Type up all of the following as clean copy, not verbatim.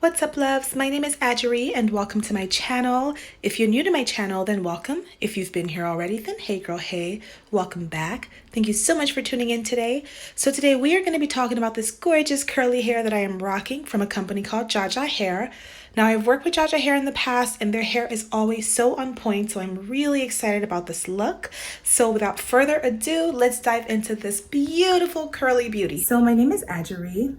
What's up, loves? My name is Adjeri and welcome to my channel. If you're new to my channel, then welcome. If you've been here already, then hey girl, hey, welcome back. Thank you so much for tuning in today. So today we are going to be talking about this gorgeous curly hair that I am rocking from a company called Jaja hair. Now, I've worked with Jaja hair in the past and their hair is always so on point, so I'm really excited about this look. So without further ado, let's dive into this beautiful curly beauty. So my name is Adjeri.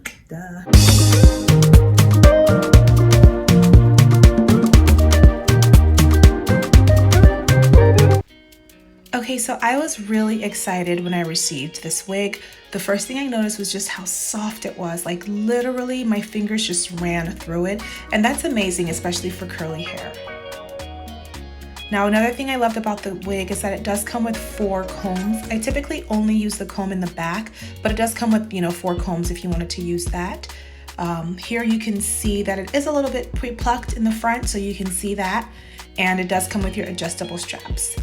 Okay, so I was really excited when I received this wig. The first thing I noticed was just how soft it was. Like literally my fingers just ran through it. And that's amazing, especially for curly hair. Now, another thing I loved about the wig is that it does come with 4 combs. I typically only use the comb in the back, but it does come with, 4 combs if you wanted to use that. Here you can see that it is a little bit pre-plucked in the front, so you can see that. And it does come with your adjustable straps.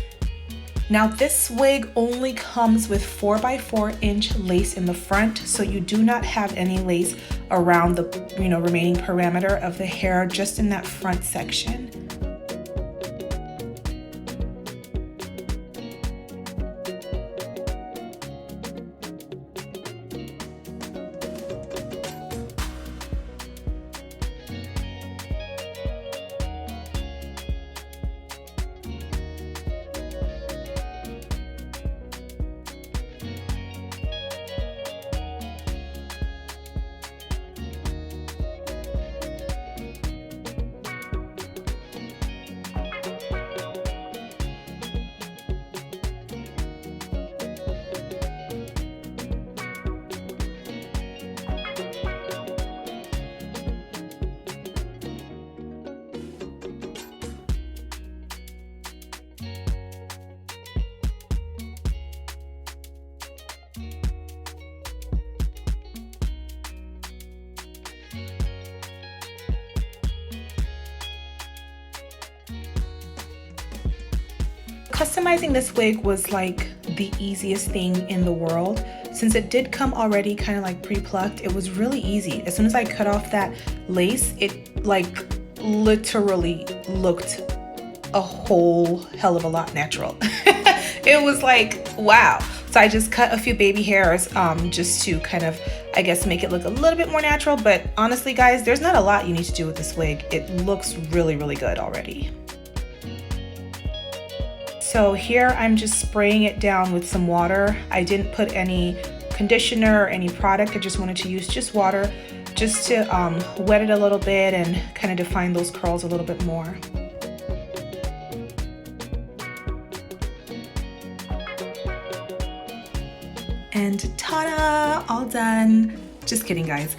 Now this wig only comes with 4x4 inch lace in the front, so you do not have any lace around the remaining perimeter of the hair, just in that front section. Customizing this wig was like the easiest thing in the world. Since it did come already kind of like pre-plucked, it was really easy. As soon as I cut off that lace, it like literally looked a whole hell of a lot natural. It was like, wow. So I just cut a few baby hairs just to kind of, I guess, make it look a little bit more natural. But honestly, guys, there's not a lot you need to do with this wig. It looks really, really good already. So here I'm just spraying it down with some water. I didn't put any conditioner or any product. I just wanted to use just water just to wet it a little bit and kind of define those curls a little bit more. And ta-da, all done. Just kidding, guys.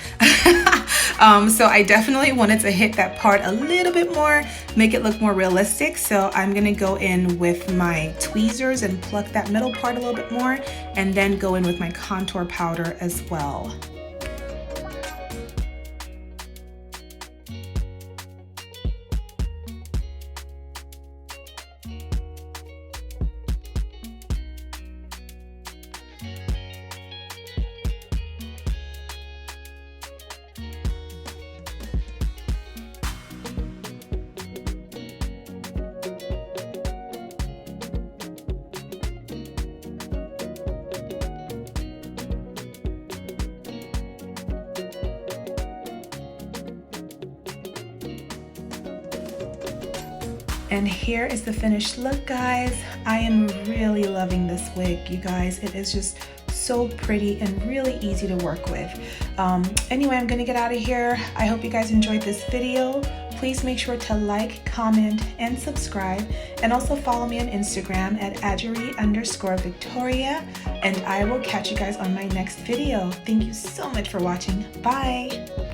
So I definitely wanted to hit that part a little bit more, make it look more realistic. So I'm gonna go in with my tweezers and pluck that middle part a little bit more, and then go in with my contour powder as well. And here is the finished look, guys. I am really loving this wig, you guys. It is just so pretty and really easy to work with. Anyway, I'm gonna get out of here. I hope you guys enjoyed this video. Please make sure to like, comment, and subscribe. And also follow me on Instagram at Adjeri_Victoria. And I will catch you guys on my next video. Thank you so much for watching. Bye.